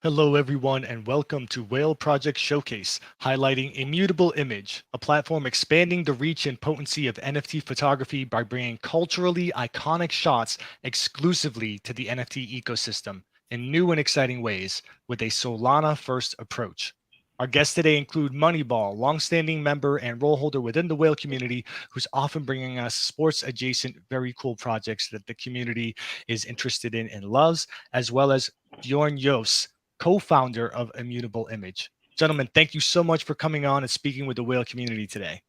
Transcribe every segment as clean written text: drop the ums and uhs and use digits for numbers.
Hello, everyone, and welcome to Whale Project Showcase, highlighting Immutable Image, a platform expanding the reach and potency of NFT photography by bringing culturally iconic shots exclusively to the NFT ecosystem in new and exciting ways with a Solana-first approach. Our guests today include Moneyball, longstanding member and role holder within the whale community, who's often bringing us sports-adjacent, very cool projects that the community is interested in and loves, as well as Bjorn Jos, co-founder of Immutable Image. Gentlemen, thank you so much for coming on and speaking with the whale community today.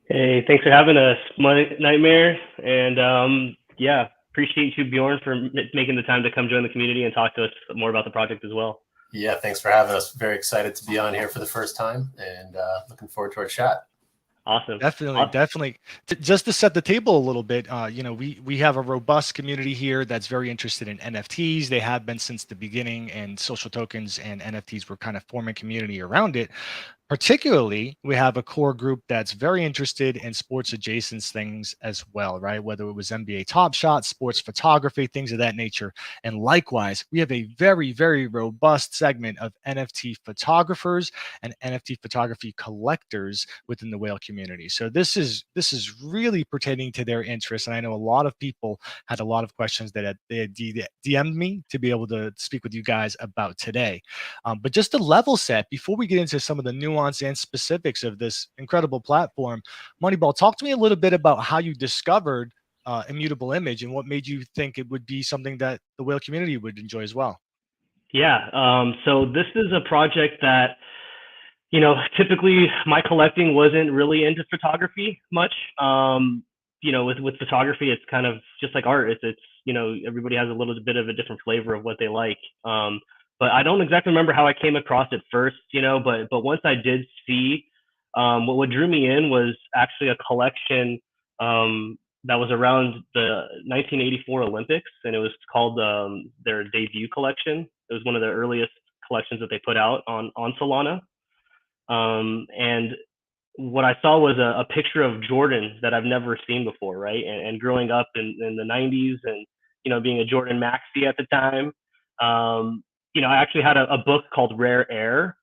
Hey, thanks for having us, Nightmare. And yeah, appreciate you, Bjorn, for making the time to come join the community and talk to us more about the project as well. Yeah, thanks for having us. Very excited to be on here for the first time and looking forward to our chat. Awesome. Definitely. Just to set the table a little bit, we have a robust community here that's very interested in NFTs. They have been since the beginning, and social tokens and NFTs were kind of forming community around it. Particularly, we have a core group that's very interested in sports adjacent things as well, right? Whether it was NBA Top Shot, sports photography, things of that nature. And likewise, we have a very, very robust segment of NFT photographers and NFT photography collectors within the whale community. So this is really pertaining to their interests. And I know a lot of people had a lot of questions that they had DM'd me to be able to speak with you guys about today. But just to level set, before we get into some of the nuance and specifics of this incredible platform, Moneyball, talk to me a little bit about how you discovered Immutable Image and what made you think it would be something that the whale community would enjoy as well. Yeah, so this is a project that, typically my collecting wasn't really into photography much. With photography, it's kind of just like art. It's everybody has a little bit of a different flavor of what they like. But I don't exactly remember how I came across it first, but once I did see, what drew me in was actually a collection that was around the 1984 Olympics, and it was called their debut collection. It was one of the earliest collections that they put out on Solana. And what I saw was a picture of Jordan that I've never seen before, right? And growing up in the 90s and, being a Jordan maxi at the time, I actually had a book called Rare Air,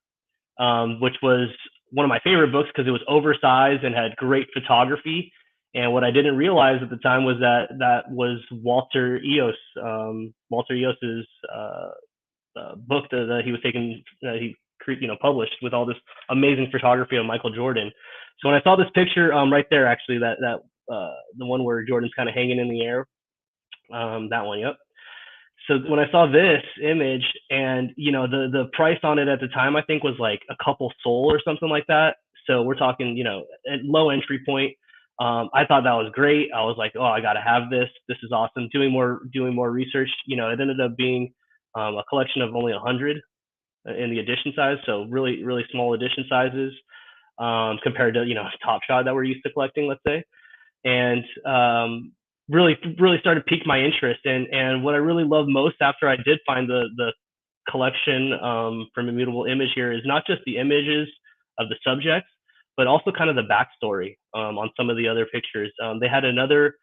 which was one of my favorite books because it was oversized and had great photography. And what I didn't realize at the time was that was Walter Eos, Walter Eos's book that he was taking, that he published with all this amazing photography of Michael Jordan. So when I saw this picture right there, actually, that the one where Jordan's kind of hanging in the air, that one, yep. So when I saw this image and, the price on it at the time, I think was like a couple SOL or something like that. So we're talking, at low entry point. I thought that was great. I was like, oh, I got to have this. This is awesome. Doing more research, it ended up being a collection of only 100 in the edition size. So really, really small edition sizes compared to, Top Shot that we're used to collecting, let's say. And really started to pique my interest. And what I really love most after I did find the collection from Immutable Image here is not just the images of the subjects, but also kind of the backstory on some of the other pictures. They had another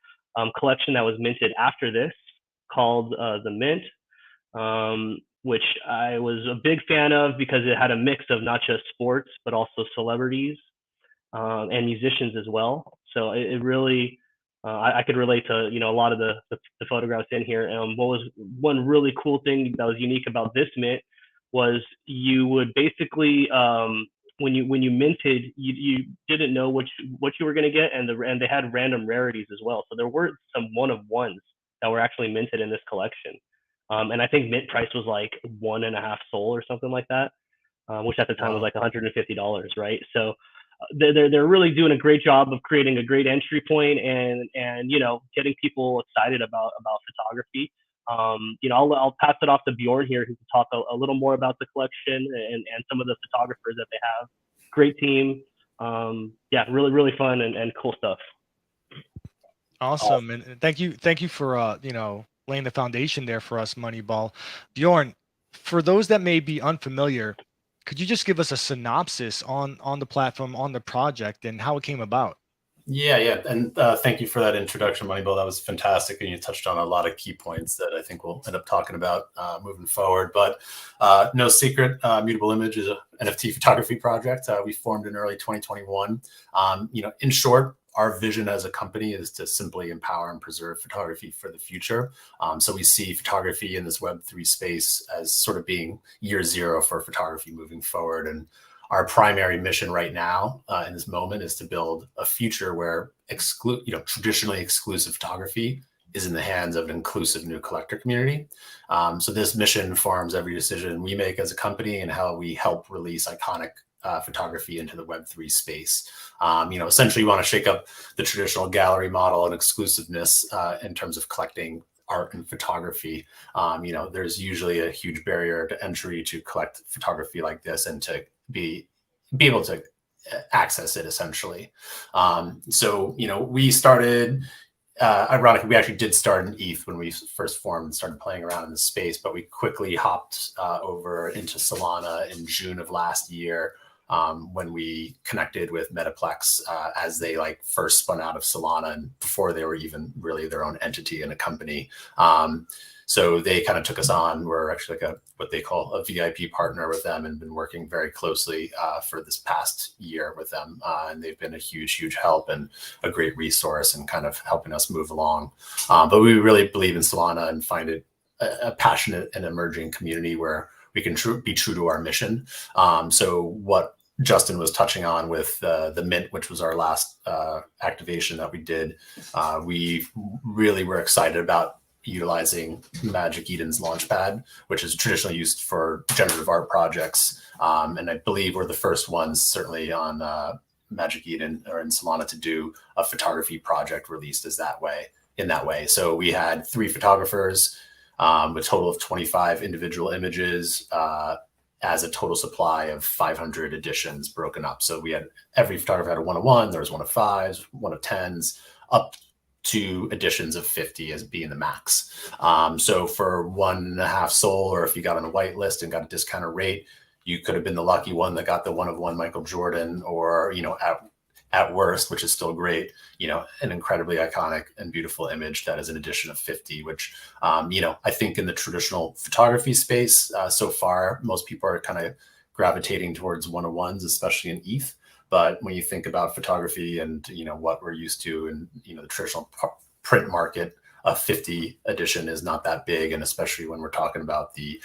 collection that was minted after this called The Mint, which I was a big fan of because it had a mix of not just sports, but also celebrities and musicians as well. So it really I could relate to a lot of the photographs in here. What was one really cool thing that was unique about this mint was you would basically when you minted, you didn't know what you were going to get, and they had random rarities as well. So there were some one of ones that were actually minted in this collection, and I think mint price was like 1.5 SOL or something like that, which at the time was like $150, right? So they're really doing a great job of creating a great entry point and getting people excited about photography. I'll pass it off to Bjorn here, who can talk a little more about the collection and some of the photographers that they have. Great team. Yeah, really fun and cool stuff. Awesome. And thank you for laying the foundation there for us, Moneyball. Bjorn, for those that may be unfamiliar, could you just give us a synopsis on the platform, on the project, and how it came about? Yeah. And thank you for that introduction, Moneyball. That was fantastic. And you touched on a lot of key points that I think we'll end up talking about moving forward. But no secret, Immutable Image is an NFT photography project we formed in early 2021. In short, our vision as a company is to simply empower and preserve photography for the future. So we see photography in this Web3 space as sort of being year zero for photography moving forward. And our primary mission right now in this moment is to build a future where traditionally exclusive photography is in the hands of an inclusive new collector community. So this mission forms every decision we make as a company and how we help release iconic photography into the Web3 space. Essentially, you want to shake up the traditional gallery model and exclusiveness in terms of collecting art and photography. There's usually a huge barrier to entry to collect photography like this and to be able to access it essentially. So we started, ironically, we actually did start in ETH when we first formed and started playing around in the space, but we quickly hopped over into Solana in June of last year when we connected with Metaplex as they first spun out of Solana and before they were even really their own entity and a company. So they kind of took us on. We're actually what they call a VIP partner with them and been working very closely for this past year with them. And they've been a huge help and a great resource and kind of helping us move along. But we really believe in Solana and find it a passionate and emerging community where we can be true to our mission. So what Justin was touching on with the Mint, which was our last activation that we did, we really were excited about utilizing Magic Eden's Launchpad, which is traditionally used for generative art projects. And I believe we're the first ones, certainly on Magic Eden or in Solana, to do a photography project released in that way. So we had 3 photographers, a total of 25 individual images, as a total supply of 500 editions broken up. So we had every photographer had a 1 of 1, there was 1 of 5s, 1 of 10s, up to editions of 50 as being the max. So for 1.5 SOL, or if you got on a whitelist and got a discounted rate, you could have been the lucky one that got the 1 of 1 Michael Jordan, or at worst, which is still great, an incredibly iconic and beautiful image that is an edition of 50, which, I think in the traditional photography space, so far, most people are kind of gravitating towards 1 of 1s, especially in ETH. But when you think about photography and, what we're used to in, the traditional print market, a 50 edition is not that big. And especially when we're talking about the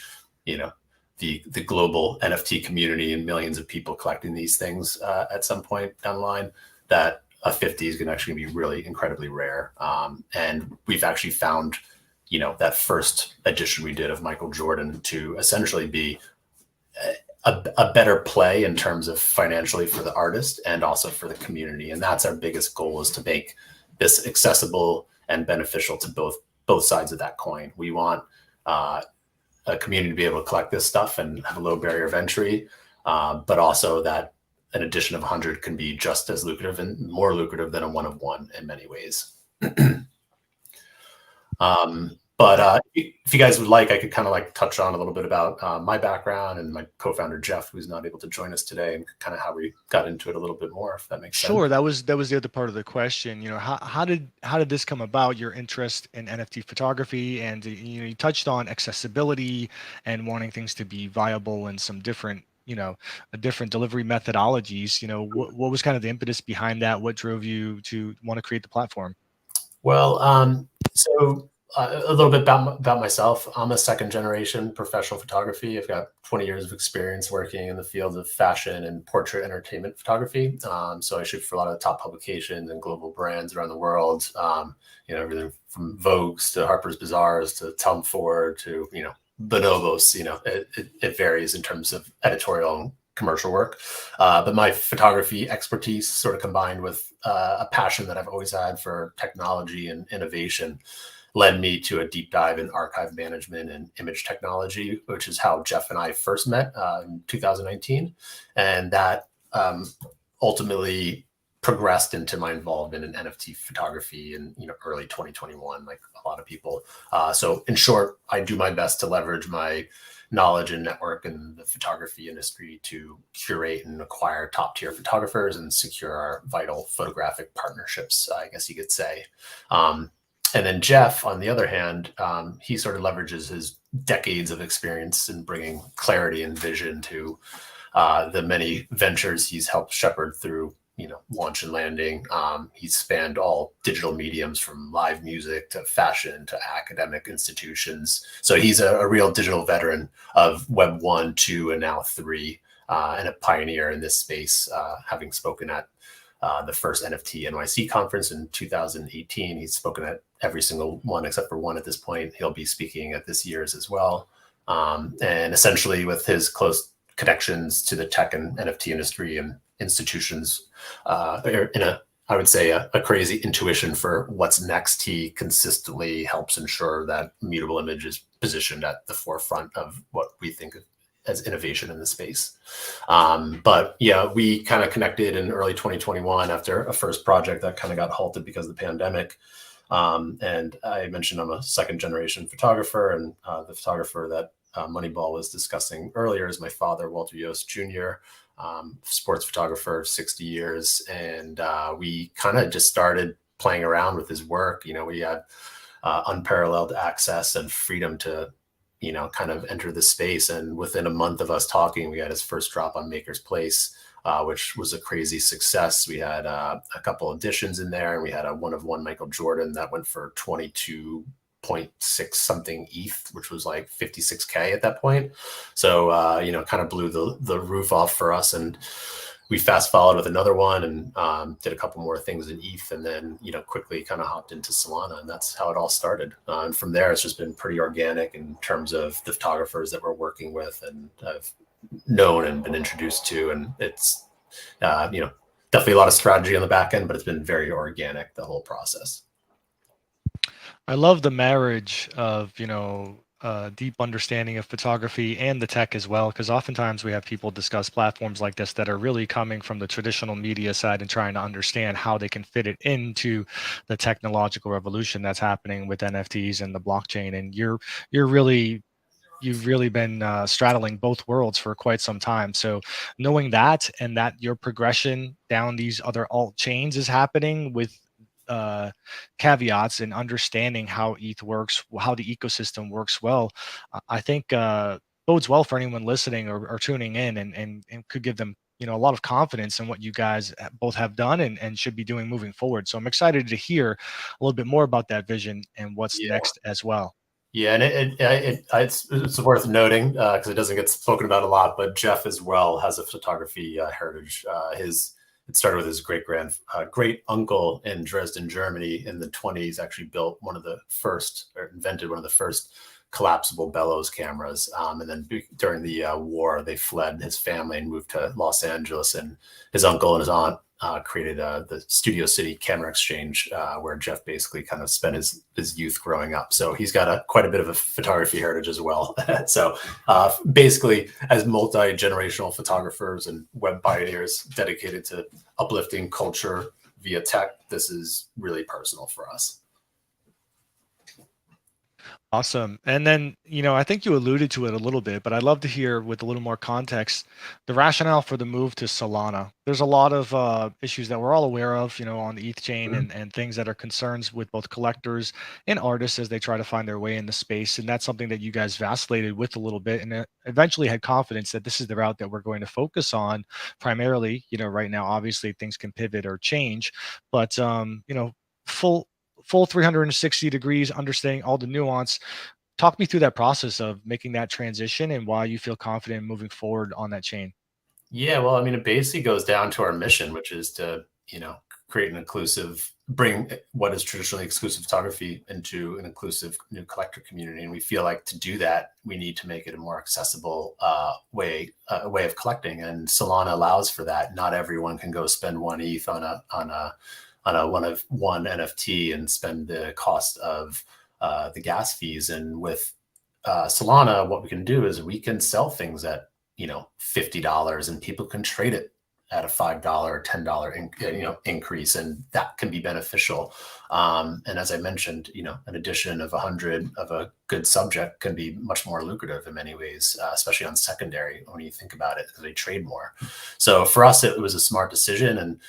global NFT community and millions of people collecting these things at some point down the line, that a 50 is going to actually be really incredibly rare. And we've actually found, that first edition we did of Michael Jordan to essentially be a better play in terms of financially for the artist and also for the community. And that's our biggest goal, is to make this accessible and beneficial to both sides of that coin. We want a community to be able to collect this stuff and have a low barrier of entry, but also that an edition of 100 can be just as lucrative and more lucrative than a 1 of 1 in many ways. But if you guys would like, I could kind of touch on a little bit about my background and my co-founder Jeff, who's not able to join us today, and kind of how we got into it a little bit more, if that makes sense. Sure, that was the other part of the question. How did this come about? Your interest in NFT photography, and you touched on accessibility and wanting things to be viable and some different different delivery methodologies. What was kind of the impetus behind that? What drove you to want to create the platform? Well, so a little bit about myself. I'm a second generation professional photography. I've got 20 years of experience working in the field of fashion and portrait entertainment photography. So I shoot for a lot of the top publications and global brands around the world. Everything from Vogue's to Harper's Bazaars to Tom Ford to Bonobos. It varies in terms of editorial and commercial work. But my photography expertise sort of combined with a passion that I've always had for technology and innovation led me to a deep dive in archive management and image technology, which is how Jeff and I first met in 2019. And that ultimately progressed into my involvement in NFT photography in early 2021, like a lot of people. So in short, I do my best to leverage my knowledge and network in the photography industry to curate and acquire top tier photographers and secure our vital photographic partnerships, I guess you could say. And then Jeff, on the other hand, he sort of leverages his decades of experience in bringing clarity and vision to the many ventures he's helped shepherd through launch and landing. He's spanned all digital mediums from live music to fashion to academic institutions. So he's a real digital veteran of Web 1, 2, and now 3, and a pioneer in this space, having spoken at the first NFT NYC conference in 2018. He's spoken at every single one except for one at this point. He'll be speaking at this year's as well. And essentially with his close connections to the tech and NFT industry and institutions, I would say a crazy intuition for what's next. He consistently helps ensure that Immutable Image is positioned at the forefront of what we think of as innovation in the space. But yeah, we kind of connected in early 2021 after a first project that kind of got halted because of the pandemic. And I mentioned I'm a second generation photographer, and the photographer that Moneyball was discussing earlier is my father, Walter Yost Jr., sports photographer, 60 years. And we kind of just started playing around with his work. We had unparalleled access and freedom to, kind of enter the space. And within a month of us talking, we had his first drop on Maker's Place, which was a crazy success. We had a couple editions in there, and we had a one-of-one Michael Jordan that went for 22.6 something ETH, which was like 56K at that point. So, kind of blew the roof off for us. And we fast followed with another one and did a couple more things in ETH, and then, quickly kind of hopped into Solana, and that's how it all started. And from there, it's just been pretty organic in terms of the photographers that we're working with and I've known and been introduced to. And it's, definitely a lot of strategy on the back end, but it's been very organic, the whole process. I love the marriage of, deep understanding of photography and the tech as well, because oftentimes we have people discuss platforms like this that are really coming from the traditional media side and trying to understand how they can fit it into the technological revolution that's happening with NFTs and the blockchain. And you've really been straddling both worlds for quite some time. So knowing that, and that your progression down these other alt chains is happening with uh, caveats and understanding how ETH works, how the ecosystem works well, I think bodes well for anyone listening or tuning in, and could give them a lot of confidence in what you guys both have done and should be doing moving forward. So I'm excited to hear a little bit more about that vision and what's Yeah. next as well. Yeah, and it's worth noting because it doesn't get spoken about a lot, but Jeff as well has a photography heritage. It started with his great uncle in Dresden, Germany, in the 20s. Actually, built one of the first, or invented one of the first collapsible bellows cameras. And then during the war, they fled his family and moved to Los Angeles. And his uncle and his aunt created the Studio City Camera Exchange, where Jeff basically kind of spent his youth growing up. So he's got quite a bit of a photography heritage as well. So basically, as multi-generational photographers and web pioneers dedicated to uplifting culture via tech, this is really personal for us. Awesome. And then, I think you alluded to it a little bit, but I'd love to hear with a little more context the rationale for the move to Solana. There's a lot of issues that we're all aware of, on the ETH chain, and things that are concerns with both collectors and artists as they try to find their way in the space. And that's something that you guys vacillated with a little bit, and eventually had confidence that this is the route that we're going to focus on primarily. Right now, obviously things can pivot or change, but, full full 360 degrees, understanding all the nuance. Talk me through that process of making that transition and why you feel confident moving forward on that chain. Yeah, well, I mean, it basically goes down to our mission, which is to, create an inclusive, bring what is traditionally exclusive photography into an inclusive new collector community. And we feel like to do that, we need to make it a more accessible way of collecting. And Solana allows for that. Not everyone can go spend one ETH on a one NFT and spend the cost of the gas fees. And with Solana, what we can do is we can sell things at $50, and people can trade it at a $5 or $10 increase, and that can be beneficial. And as I mentioned, an addition of 100 of a good subject can be much more lucrative in many ways, especially on secondary when you think about it, because they trade more. So for us, it was a smart decision, and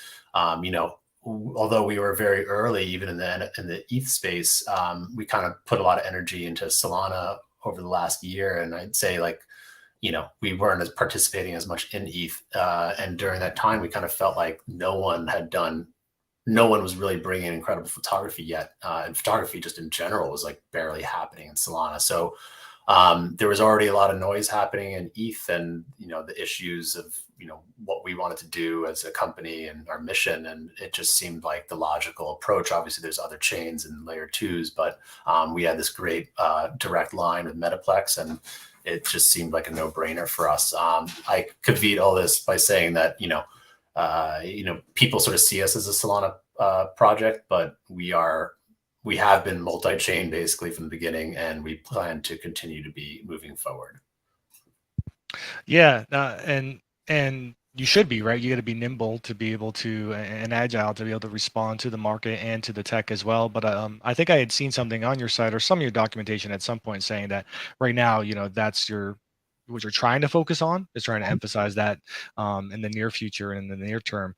although we were very early, even in the ETH space, we kind of put a lot of energy into Solana over the last year, and I'd say we weren't as participating as much in ETH. And during that time, we kind of felt like no one was really bringing incredible photography yet. And photography just in general was like barely happening in Solana. So there was already a lot of noise happening in ETH, and, the issues of, what we wanted to do as a company and our mission. And it just seemed like the logical approach. Obviously there's other chains and layer twos, but we had this great direct line with Metaplex, and it just seemed like a no-brainer for us. I caveat all this by saying that, people sort of see us as a Solana project, but we have been multi-chain basically from the beginning, and we plan to continue to be moving forward. Yeah, and you should be, right. You got to be nimble to be able to, and agile to be able to respond to the market and to the tech as well. But I think I had seen something on your site or some of your documentation at some point saying that right now, that's what you're trying to focus on, is trying to emphasize that in the near future and in the near term.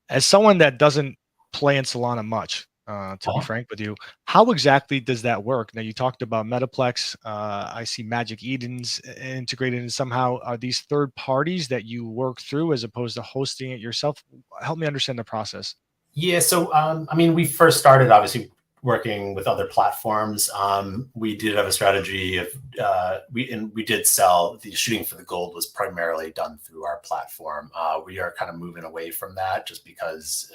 As someone that doesn't play in Solana much, to be frank with you, how exactly does that work? Now, you talked about Metaplex. I see Magic Eden's integrated in somehow. Are these third parties that you work through as opposed to hosting it yourself? Help me understand the process. Yeah, so I mean, we first started obviously working with other platforms. We did have a strategy of we did sell. The shooting for the gold was primarily done through our platform. We are kind of moving away from that just because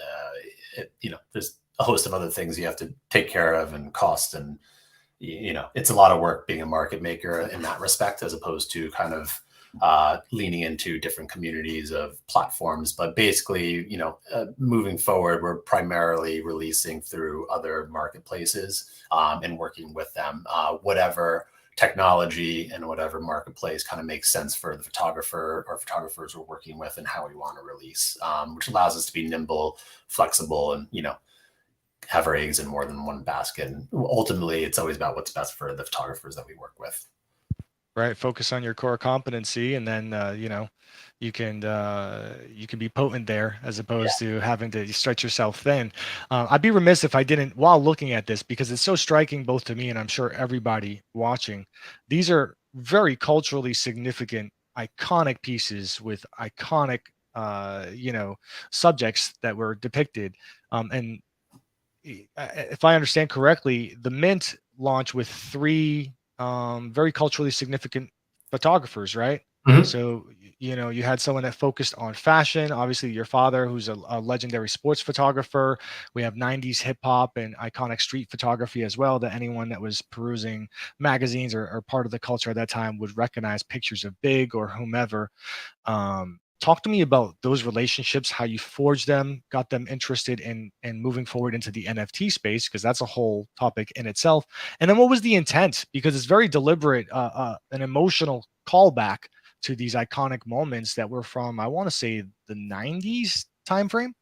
there's a host of other things you have to take care of, and cost, and it's a lot of work being a market maker in that respect, as opposed to kind of leaning into different communities of platforms. But basically, moving forward, we're primarily releasing through other marketplaces and working with them. Whatever technology and whatever marketplace kind of makes sense for the photographer or photographers we're working with, and how we want to release, which allows us to be nimble, flexible, and have our eggs in more than one basket. And ultimately, it's always about what's best for the photographers that we work with. Right, focus on your core competency, and then you can be potent there, as opposed to having to stretch yourself thin. I'd be remiss if I didn't, while looking at this, because it's so striking both to me and I'm sure everybody watching. These are very culturally significant, iconic pieces with iconic subjects that were depicted. And if I understand correctly, the Mint launched with three very culturally significant photographers, right? Mhm. So, you had someone that focused on fashion, obviously your father, who's a legendary sports photographer. We have 90s hip hop and iconic street photography as well, that anyone that was perusing magazines or part of the culture at that time would recognize pictures of Big or whomever. Talk to me about those relationships, how you forged them, got them interested in moving forward into the NFT space, because that's a whole topic in itself. And then what was the intent? Because it's very deliberate, an emotional callback to these iconic moments that were from, I want to say, the 90s timeframe.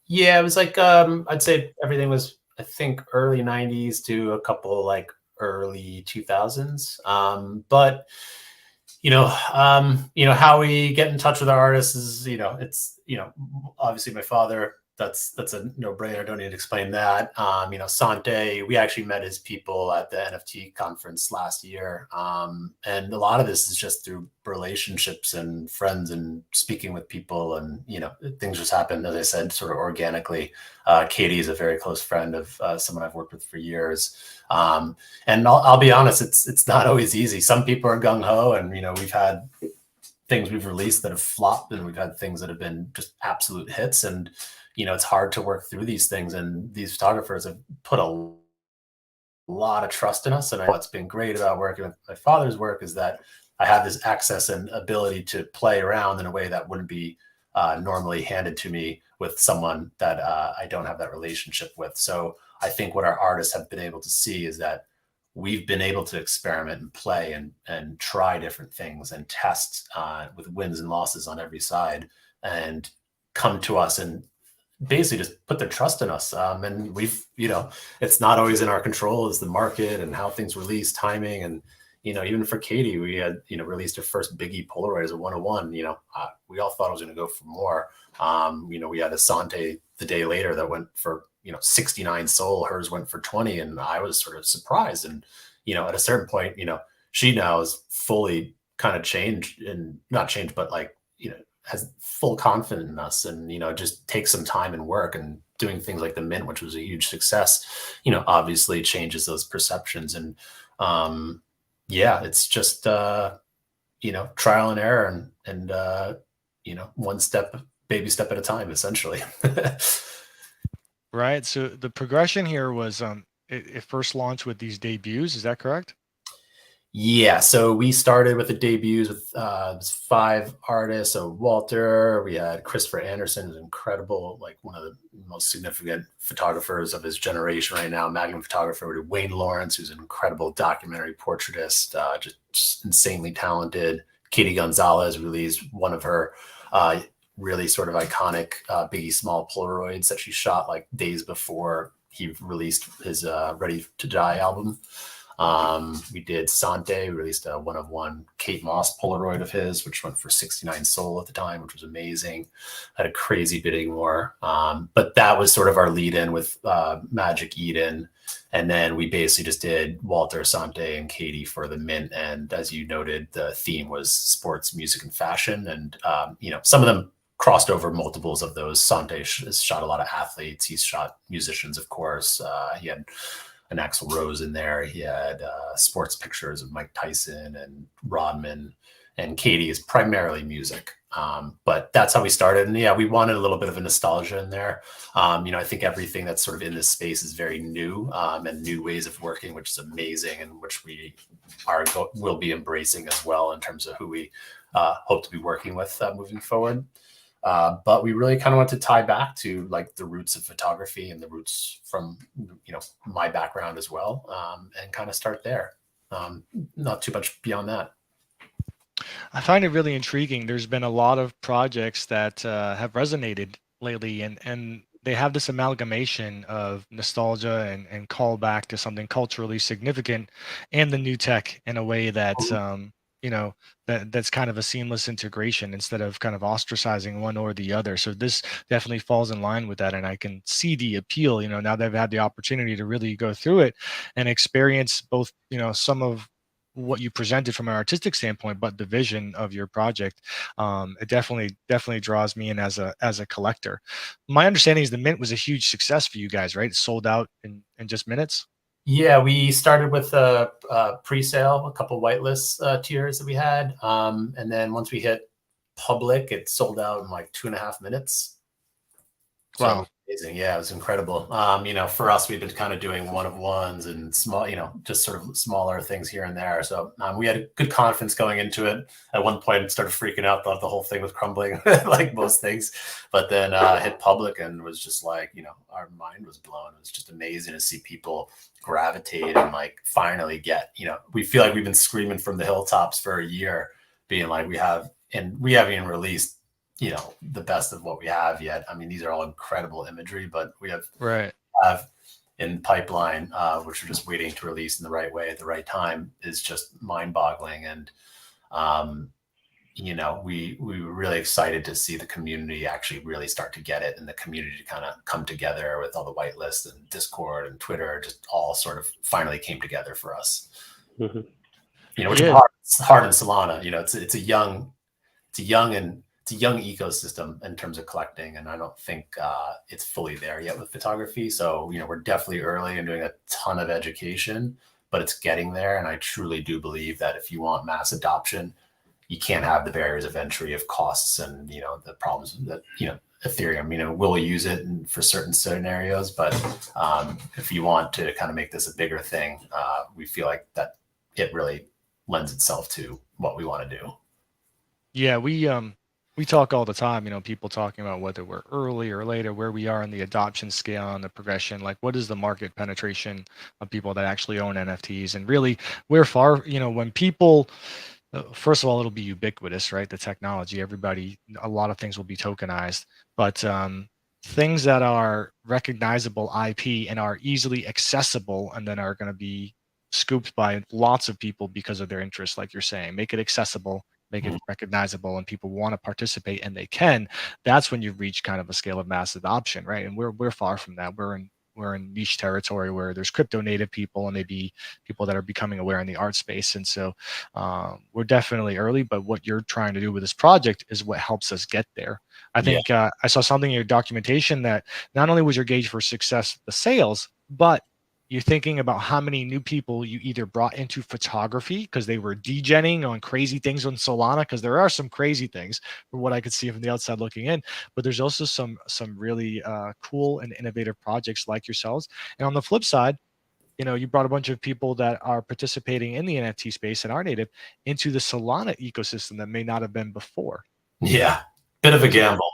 Yeah, it was like I'd say everything was, I think, early 90s to a couple like early 2000s. But how we get in touch with our artists is, it's, obviously my father that's a no-brainer. Don't need to explain that. You know, Sante, we actually met his people at the NFT conference last year. And a lot of this is just through relationships and friends and speaking with people, and, you know, things just happen, as I said, sort of organically. Katie is a very close friend of someone I've worked with for years. And I'll be honest, it's not always easy. Some people are gung-ho, and, you know, we've had things we've released that have flopped, and we've had things that have been just absolute hits. And, you know, it's hard to work through these things. And these photographers have put a lot of trust in us. And what's been great about working with my father's work is that I have this access and ability to play around in a way that wouldn't be normally handed to me with someone that I don't have that relationship with. So I think what our artists have been able to see is that we've been able to experiment and play and try different things and test with wins and losses on every side, and come to us and basically just put their trust in us. And we've, you know, it's not always in our control, is the market and how things release, timing. And, you know, even for Katie, we had, you know, released her first Biggie Polaroid as a 101. You know, we all thought it was going to go for more. You know, we had a Sante the day later that went for, you know, 69 soul. Hers went for 20. And I was sort of surprised. And, you know, at a certain point, you know, she now is fully kind of changed, and not changed, but like, you know, has full confidence in us. And, you know, just takes some time and work, and doing things like the Mint, which was a huge success, you know, obviously changes those perceptions. And yeah, it's just, you know, trial and error, and you know, one step, baby step at a time, essentially. Right. So the progression here was it first launched with these debuts. Is that correct? Yeah, so we started with the debuts with 5 artists. So Walter, we had Christopher Anderson, who's incredible, like one of the most significant photographers of his generation right now, magnum photographer. We had Wayne Lawrence, who's an incredible documentary portraitist, just insanely talented. Katie Gonzalez released one of her really sort of iconic Biggie Small Polaroids that she shot like days before he released his Ready to Die album. We did Sante. We released a 1 of 1 Kate Moss Polaroid of his, which went for 69 soul at the time, which was amazing. Had a crazy bidding war. But that was sort of our lead in with Magic Eden. And then we basically just did Walter, Sante, and Katie for the Mint. And as you noted, the theme was sports, music, and fashion. And, you know, some of them crossed over multiples of those. Sante has shot a lot of athletes. He's shot musicians, of course. He had an Axl Rose in there. He had sports pictures of Mike Tyson and Rodman, and Katie is primarily music. But that's how we started. And yeah, we wanted a little bit of a nostalgia in there. You know, I think everything that's sort of in this space is very new, and new ways of working, which is amazing, and which we will be embracing as well in terms of who we hope to be working with moving forward. But we really kind of want to tie back to like the roots of photography and the roots from, you know, my background as well, and kind of start there. Not too much beyond that. I find it really intriguing. There's been a lot of projects that have resonated lately, and they have this amalgamation of nostalgia and callback to something culturally significant, and the new tech in a way that you know, that's kind of a seamless integration instead of kind of ostracizing one or the other. So this definitely falls in line with that, and I can see the appeal. You know, now they've had the opportunity to really go through it and experience both, you know, some of what you presented from an artistic standpoint, but the vision of your project. It definitely draws me in as a collector. My understanding is the Mint was a huge success for you guys, right? It sold out in just minutes. Yeah, we started with a pre-sale, a couple whitelist tiers that we had, and then once we hit public, it sold out in like 2.5 minutes. So it Wow. was amazing. Yeah, it was incredible. You know, for us, we've been kind of doing 1 of 1s and small, you know, just sort of smaller things here and there. So we had a good confidence going into it. At one point, it started freaking out, thought the whole thing was crumbling, like most things. But then hit public and was just like, you know, our mind was blown. It was just amazing to see people gravitate and like finally get, you know, we feel like we've been screaming from the hilltops for a year, being like, we haven't even released, you know, the best of what we have yet. I mean, these are all incredible imagery, but we have Right. in pipeline, which we're just waiting to release in the right way at the right time, is just mind-boggling. And we were really excited to see the community actually really start to get it, and the community to kind of come together with all the whitelists and Discord and Twitter, just all sort of finally came together for us. Mm-hmm. Which is hard in Solana. It's a young ecosystem in terms of collecting, and I don't think it's fully there yet with photography. So we're definitely early and doing a ton of education, but it's getting there. And I truly do believe that if you want mass adoption, you can't have the barriers of entry of costs and the problems that Ethereum. We'll use it for certain scenarios, but if you want to kind of make this a bigger thing, we feel like that it really lends itself to what we want to do. Yeah, we talk all the time, people talking about whether we're early or later, where we are in the adoption scale and the progression, like what is the market penetration of people that actually own NFTs, and really we're far, when people, first of all, it'll be ubiquitous, right? The technology, a lot of things will be tokenized, but things that are recognizable IP and are easily accessible and then are going to be scooped by lots of people because of their interest, like you're saying, make it accessible, make it recognizable, and people want to participate and they can. That's when you reach kind of a scale of mass adoption, right? And we're far from that. We're in niche territory where there's crypto native people and maybe people that are becoming aware in the art space. And so we're definitely early, but what you're trying to do with this project is what helps us get there. I think I saw something in your documentation that not only was your gauge for success the sales, but you're thinking about how many new people you either brought into photography because they were degenning on crazy things on Solana, because there are some crazy things from what I could see from the outside looking in, but there's also some really cool and innovative projects like yourselves. And on the flip side, you brought a bunch of people that are participating in the NFT space and are native into the Solana ecosystem that may not have been before. Yeah, bit of a gamble.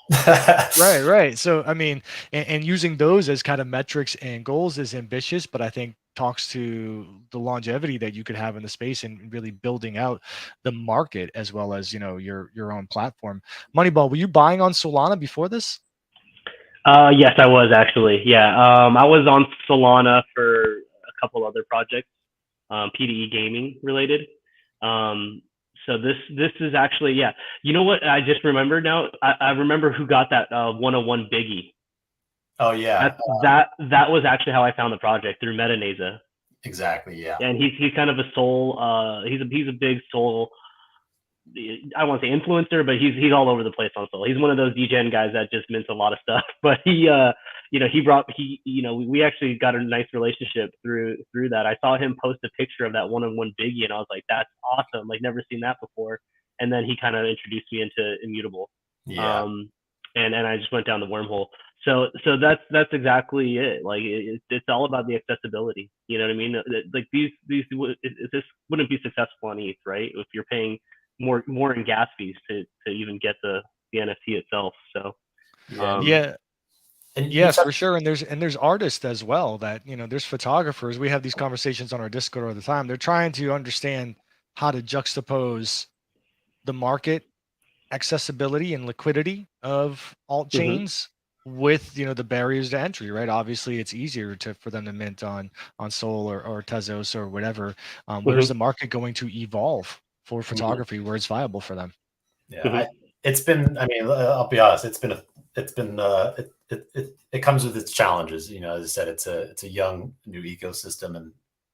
Right. So, I mean, and using those as kind of metrics and goals is ambitious, but I think talks to the longevity that you could have in the space and really building out the market as well as, your own platform. Moneyball, were you buying on Solana before this? Yes, I was actually. Yeah. I was on Solana for a couple other projects, PDE gaming related. So this is actually, yeah. You know what? I just remembered now. I remember who got that 101 Biggie. Oh yeah. That was actually how I found the project, through Metaneza. Exactly. Yeah. And he's kind of a Sol. He's a big Sol. I won't say influencer, but he's all over the place on Sol. He's one of those degen guys that just mints a lot of stuff. But we actually got a nice relationship through that. I saw him post a picture of that 101 Biggie, and I was like, that's awesome. Like, never seen that before. And then he kind of introduced me into Immutable. Yeah. And I just went down the wormhole. So that's exactly it. Like, it's all about the accessibility. You know what I mean? Like, this wouldn't be successful on ETH, right? If you're paying more in gas fees to even get the NFT itself. So yes, for sure. And there's artists as well that, there's photographers. We have these conversations on our Discord all the time. They're trying to understand how to juxtapose the market accessibility and liquidity of alt chains with, the barriers to entry, right? Obviously it's easier for them to mint on Sol or Tezos or whatever. Where's the market going to evolve for photography where it's viable for them? Yeah, it's been, I mean, I'll be honest, it comes with its challenges. As I said, it's a young new ecosystem and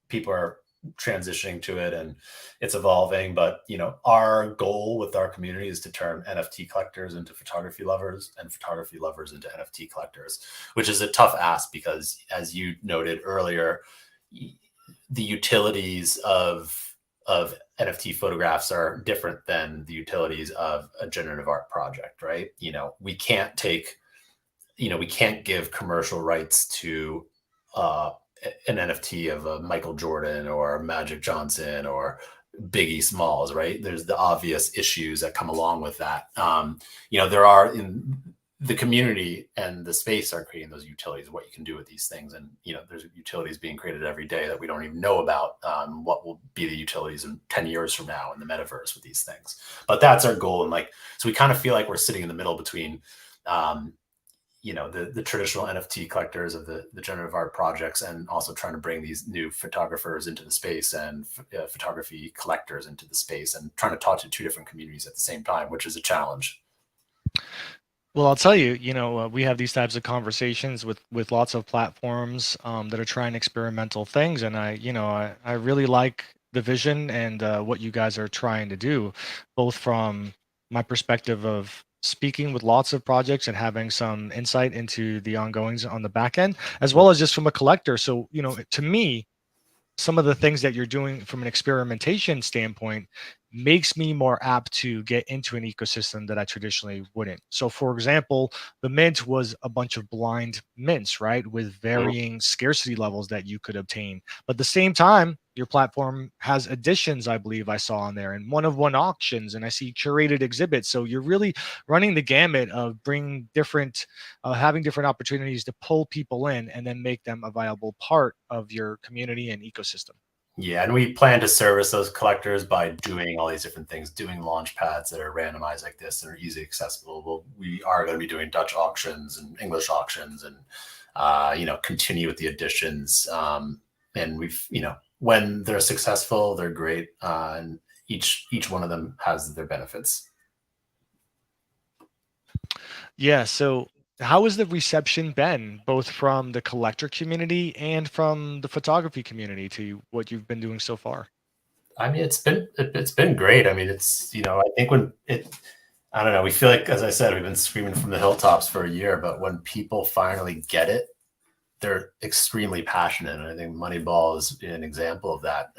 people are transitioning to it and it's evolving. But our goal with our community is to turn NFT collectors into photography lovers and photography lovers into NFT collectors, which is a tough ask because, as you noted earlier, the utilities of NFT photographs are different than the utilities of a generative art project, right? We can't give commercial rights to an NFT of a Michael Jordan or Magic Johnson or Biggie Smalls, right? There's the obvious issues that come along with that. There are, in the community and the space, are creating those utilities, what you can do with these things. And, there's utilities being created every day that we don't even know about, what will be the utilities in 10 years from now in the metaverse with these things. But that's our goal. And so we kind of feel like we're sitting in the middle between, the traditional NFT collectors of the generative art projects, and also trying to bring these new photographers into the space and photography collectors into the space, and trying to talk to two different communities at the same time, which is a challenge. Well, I'll tell you, we have these types of conversations with lots of platforms that are trying experimental things, and I really like the vision and what you guys are trying to do, both from my perspective of speaking with lots of projects and having some insight into the ongoings on the back end, as well as just from a collector. So, to me, some of the things that you're doing from an experimentation standpoint makes me more apt to get into an ecosystem that I traditionally wouldn't. So, for example, the mint was a bunch of blind mints, right, with varying scarcity levels that you could obtain. But at the same time, your platform has additions, I believe I saw on there, and one-of-one auctions, and I see curated exhibits. So you're really running the gamut of bringing different, having different opportunities to pull people in and then make them a viable part of your community and ecosystem. Yeah, and we plan to service those collectors by doing all these different things, doing launch pads that are randomized like this and are easily accessible. We are going to be doing Dutch auctions and English auctions, and continue with the additions. And when they're successful, they're great, and each one of them has their benefits. Yeah. So, how has the reception been, both from the collector community and from the photography community, to what you've been doing so far? I mean, it's been great. I mean, I think when I don't know, we feel like, as I said, we've been screaming from the hilltops for a year, but when people finally get it, they're extremely passionate. And I think Moneyball is an example of that.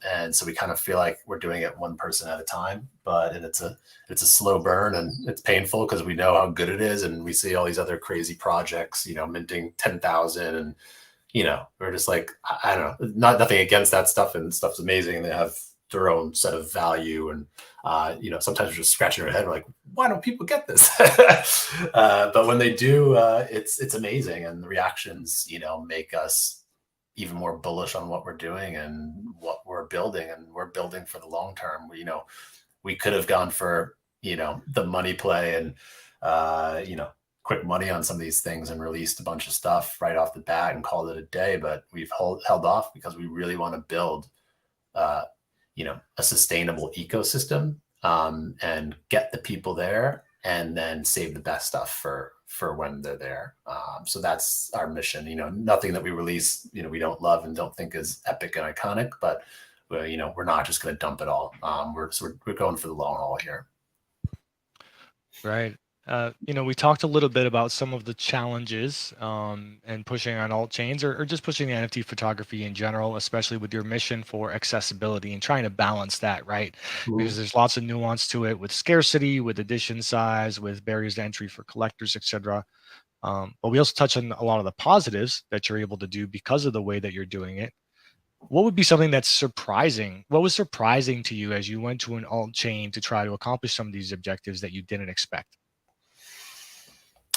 And so we kind of feel like we're doing it one person at a time, and it's a slow burn, and it's painful because we know how good it is. And we see all these other crazy projects, minting 10,000, and, we're just like, I don't know, nothing against that stuff, and stuff's amazing. And they have their own set of value. And, sometimes we're just scratching our head. We're like, why don't people get this? But when they do, it's amazing. And the reactions, make us even more bullish on what we're doing and what we're building. And we're building for the long term. We could have gone for, the money play and, quick money on some of these things and released a bunch of stuff right off the bat and called it a day. But we've held off because we really want to build, uh, a sustainable ecosystem, and get the people there, and then save the best stuff for when they're there. So that's our mission. Nothing that we release, we don't love and don't think is epic and iconic, but we're not just going to dump it all. We're going for the long haul here. Right. We talked a little bit about some of the challenges and pushing on alt chains, or just pushing the NFT photography in general, especially with your mission for accessibility and trying to balance that, right? Because there's lots of nuance to it with scarcity, with edition size, with barriers to entry for collectors, etc. But we also touch on a lot of the positives that you're able to do because of the way that you're doing it. What would be something that's surprising? What was surprising to you as you went to an alt chain to try to accomplish some of these objectives that you didn't expect?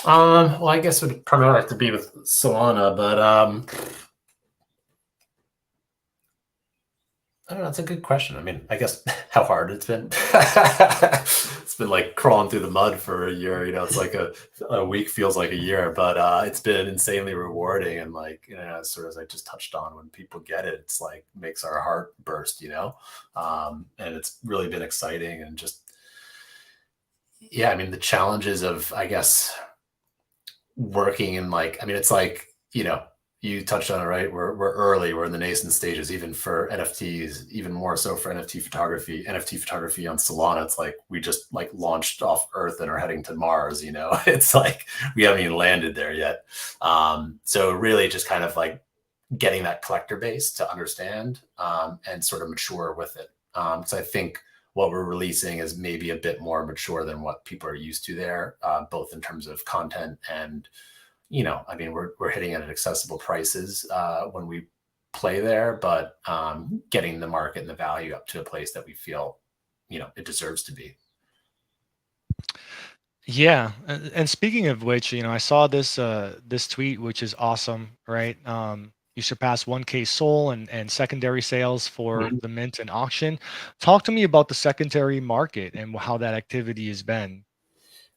Well, I guess it would primarily have to be with Solana, but I don't know. It's a good question. I mean, I guess how hard it's been. It's been like crawling through the mud for a year. It's like a week feels like a year, but it's been insanely rewarding. And like, sort of as I just touched on, when people get it, it's like makes our heart burst, and it's really been exciting. And just, yeah, I mean, the challenges of, I guess, working in like, I mean, it's like, you touched on it, right? We're early. We're in the nascent stages, even for NFTs, even more so for NFT photography. NFT photography on Solana, it's like we just like launched off Earth and are heading to Mars. It's like we haven't even landed there yet. So really, just kind of like getting that collector base to understand, and sort of mature with it. So I think what we're releasing is maybe a bit more mature than what people are used to there, both in terms of content and, I mean, we're hitting it at accessible prices when we play there, but getting the market and the value up to a place that we feel, it deserves to be. Yeah, and speaking of which, I saw this tweet, which is awesome, right? You surpassed 1K soul and secondary sales for Mhm. the mint and auction. Talk to me about the secondary market and how that activity has been.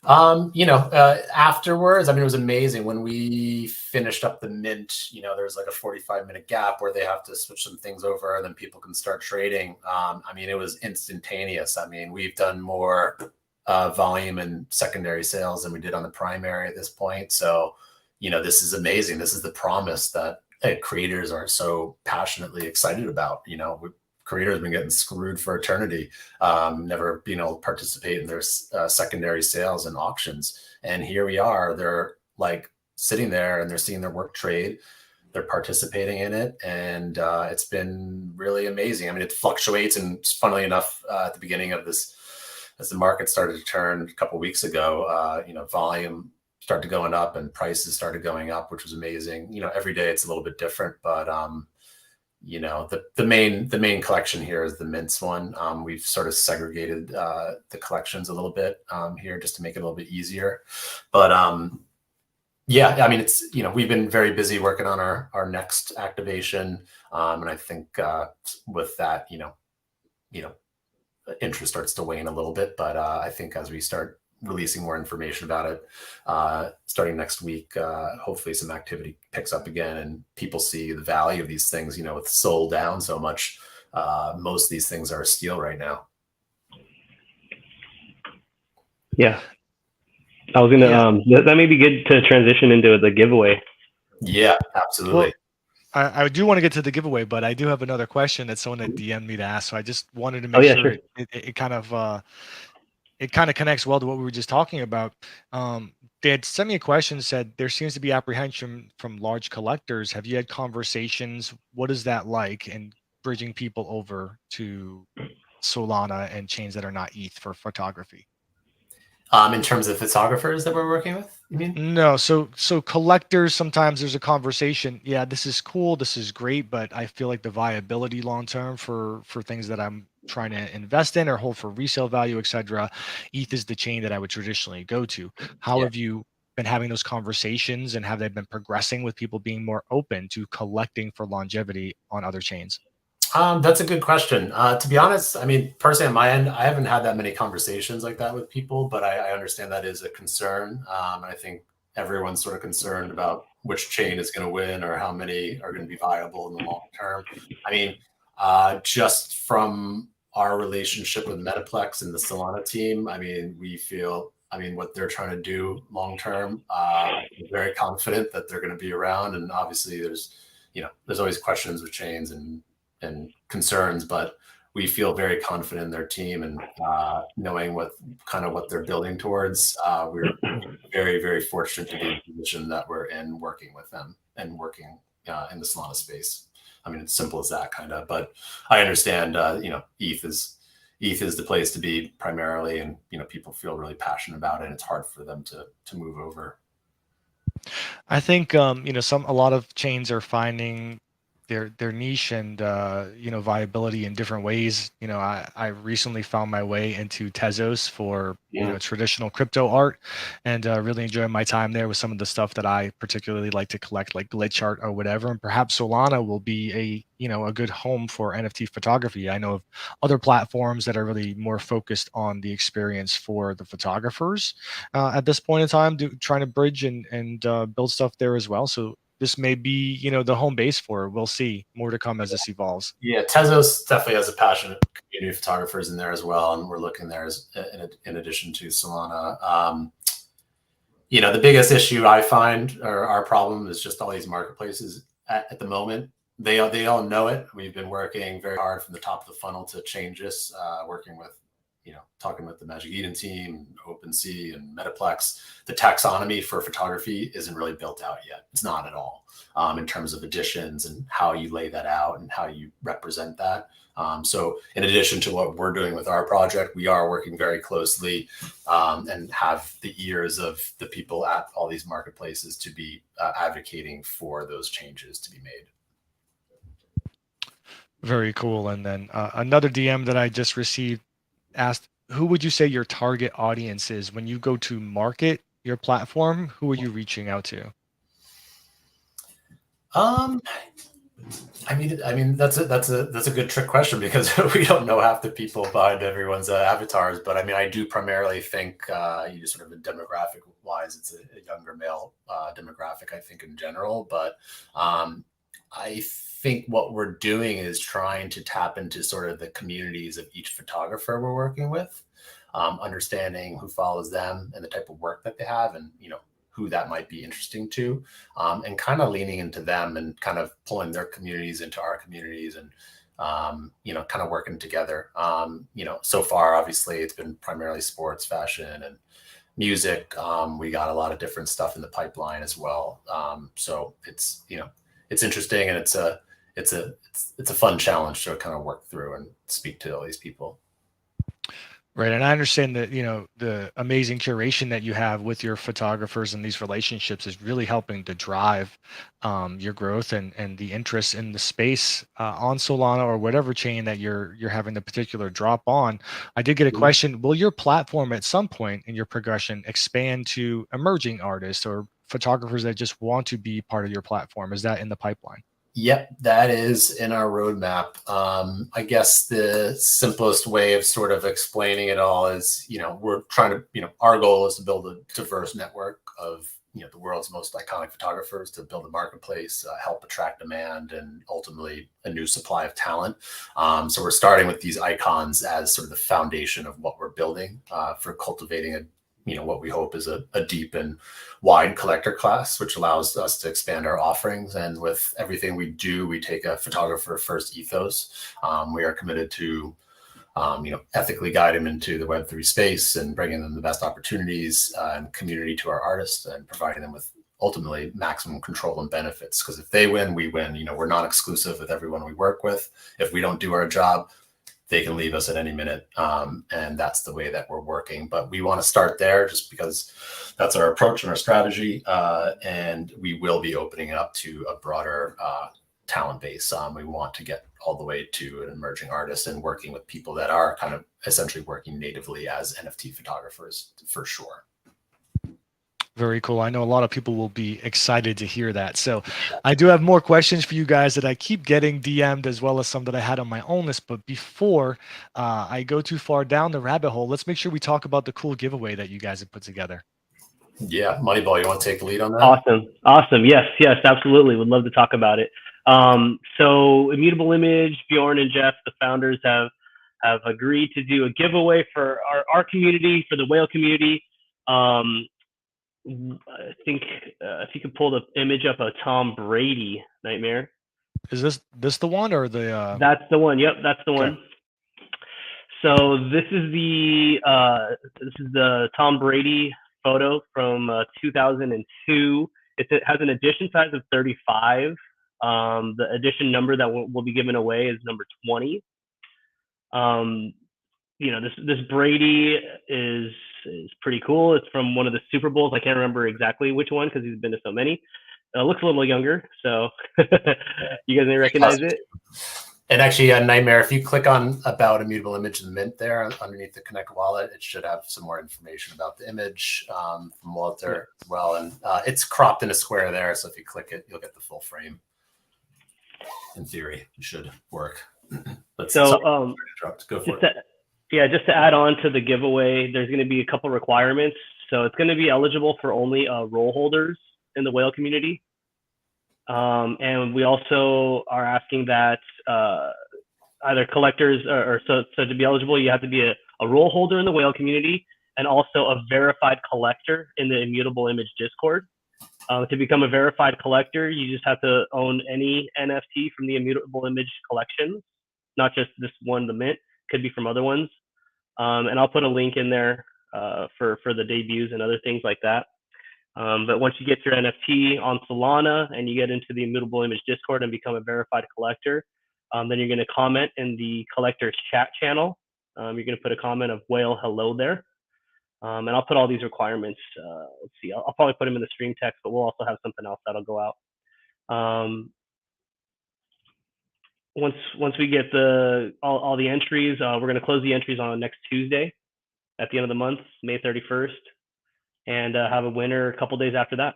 Afterwards, I mean, it was amazing when we finished up the mint. There's like a 45-minute gap where they have to switch some things over, and then people can start trading. I mean, it was instantaneous. I mean, we've done more volume and secondary sales than we did on the primary at this point. So, this is amazing. This is the promise that creators are so passionately excited about. Creators have been getting screwed for eternity, never being able to participate in their secondary sales and auctions. And here we are, they're like sitting there and they're seeing their work trade, they're participating in it. And it's been really amazing. I mean, it fluctuates. And funnily enough, at the beginning of this, as the market started to turn a couple of weeks ago, volume started going up and prices started going up, which was amazing. Every day it's a little bit different, but the main collection here is the mints one. We've sort of segregated the collections a little bit here just to make it a little bit easier. But yeah, I mean, we've been very busy working on our next activation, and I think with that, interest starts to wane a little bit. But I think as we start releasing more information about it starting next week, hopefully some activity picks up again and people see the value of these things. With SOL down so much, most of these things are a steal right now. Yeah, I was gonna that may be good to transition into the giveaway. Yeah, absolutely. Well, I do want to get to the giveaway, but I do have another question that someone had DM'd me to ask, so I just wanted to make sure. It kind of connects well to what we were just talking about. They had sent me a question, said there seems to be apprehension from large collectors. Have you had conversations? What is that like in bridging people over to Solana and chains that are not ETH for photography? In terms of photographers that we're working with, you mean? No, so collectors, sometimes there's a conversation. Yeah, this is cool, this is great, but I feel like the viability long term for things that I'm trying to invest in or hold for resale value, etc. ETH is the chain that I would traditionally go to. How Yeah. have you been having those conversations, and have they been progressing with people being more open to collecting for longevity on other chains? That's a good question. To be honest, I mean, personally on my end, I haven't had that many conversations like that with people, but I understand that is a concern. I think everyone's sort of concerned about which chain is going to win or how many are going to be viable in the long term. I mean, just from our relationship with Metaplex and the Solana team, I mean, what they're trying to do long term, I'm very confident that they're going to be around. And obviously there's always questions with chains and concerns, but we feel very confident in their team and knowing what they're building towards. We're very, very fortunate to be in the position that we're in, working with them and working in the Solana space. I mean, it's simple as that kind of, but I understand, ETH is the place to be primarily, and people feel really passionate about it, and it's hard for them to move over. I think a lot of chains are finding their niche and viability in different ways. I recently found my way into Tezos for traditional crypto art, and really enjoying my time there with some of the stuff that I particularly like to collect, like glitch art or whatever. And perhaps Solana will be a good home for NFT photography. I know of other platforms that are really more focused on the experience for the photographers at this point in time, trying to bridge and build stuff there as well. So this may be, the home base for it. We'll see. More to come as this evolves. Yeah, Tezos definitely has a passionate community of photographers in there as well, and we're looking there as in addition to Solana. The biggest issue I find, or our problem, is just all these marketplaces at the moment. They all know it. We've been working very hard from the top of the funnel to change this, working with, talking with the Magic Eden team, OpenSea, and Metaplex. The taxonomy for photography isn't really built out yet. It's not at all, in terms of editions and how you lay that out and how you represent that. So in addition to what we're doing with our project, we are working very closely and have the ears of the people at all these marketplaces to be advocating for those changes to be made. Very cool. And then another DM that I just received asked, who would you say your target audience is when you go to market your platform? Who are you reaching out to? I mean that's a good trick question because we don't know half the people behind everyone's avatars. But I mean, I do primarily think you sort of demographic wise, it's a younger male demographic. I think in general, but I think what we're doing is trying to tap into sort of the communities of each photographer we're working with, understanding who follows them and the type of work that they have, and who that might be interesting to, and kind of leaning into them and kind of pulling their communities into our communities, and kind of working together. So far, obviously, it's been primarily sports, fashion, and music. We got a lot of different stuff in the pipeline as well. So it's interesting, and it's a fun challenge to kind of work through and speak to all these people. Right. And I understand that, the amazing curation that you have with your photographers and these relationships is really helping to drive your growth and the interest in the space on Solana or whatever chain that you're having the particular drop on. I did get a question. Will your platform at some point in your progression expand to emerging artists or photographers that just want to be part of your platform? Is that in the pipeline? Yep, that is in our roadmap. I guess the simplest way of sort of explaining it all is, we're trying to, our goal is to build a diverse network of, the world's most iconic photographers, to build a marketplace, help attract demand, and ultimately a new supply of talent. So we're starting with these icons as sort of the foundation of what we're building for cultivating what we hope is a deep and wide collector class, which allows us to expand our offerings. And with everything we do, we take a photographer first ethos. We are committed to, ethically guide them into the Web3 space and bringing them the best opportunities and community to our artists, and providing them with ultimately maximum control and benefits. Because if they win, we win. We're not exclusive with everyone we work with. If we don't do our job, they can leave us at any minute. And that's the way that we're working. But we want to start there just because that's our approach and our strategy. And we will be opening it up to a broader talent base. We want to get all the way to an emerging artist and working with people that are kind of essentially working natively as NFT photographers for sure. Very cool. I know a lot of people will be excited to hear that. So I do have more questions for you guys that I keep getting DM'd, as well as some that I had on my own list. But before I go too far down the rabbit hole, let's make sure we talk about the cool giveaway that you guys have put together. Yeah, Moneyball, you want to take the lead on that? Awesome. Yes, absolutely. Would love to talk about it. So Immutable Image, Bjorn and Jeff, the founders, have agreed to do a giveaway for our community, for the whale community. I think if you could pull the image up of Tom Brady, Nightmare. Is this the one, or the? That's the one. Yep, that's the Okay. one. So this is the Tom Brady photo from 2002. It has an edition size of 35. The edition number that will be given away is number 20. This Brady is pretty cool. It's from one of the Super Bowls. I can't remember exactly which one because he's been to so many. Looks a little younger, so you guys may recognize it. And actually, Nightmare, if you click on About Immutable Image in the mint there underneath the Connect wallet, it should have some more information about the image from Walter as well. And it's cropped in a square there, so if you click it, you'll get the full frame. In theory, it should work. But so, go for it. Just to add on to the giveaway, there's going to be a couple requirements. So it's going to be eligible for only role holders in the whale community. And we also are asking that either collectors so to be eligible, you have to be a role holder in the whale community and also a verified collector in the Immutable Image Discord. To become a verified collector, you just have to own any NFT from the Immutable Image collection, not just this one, the mint. Could be from other ones. And I'll put a link in there for the debuts and other things like that. But once you get your NFT on Solana and you get into the Immutable Image Discord and become a verified collector, then you're going to comment in the collector's chat channel. You're going to put a comment of whale hello there. And I'll put all these requirements. Let's see, I'll probably put them in the stream text, but we'll also have something else that'll go out. Once we get all the entries, we're going to close the entries on next Tuesday at the end of the month, May 31st, and have a winner a couple days after that.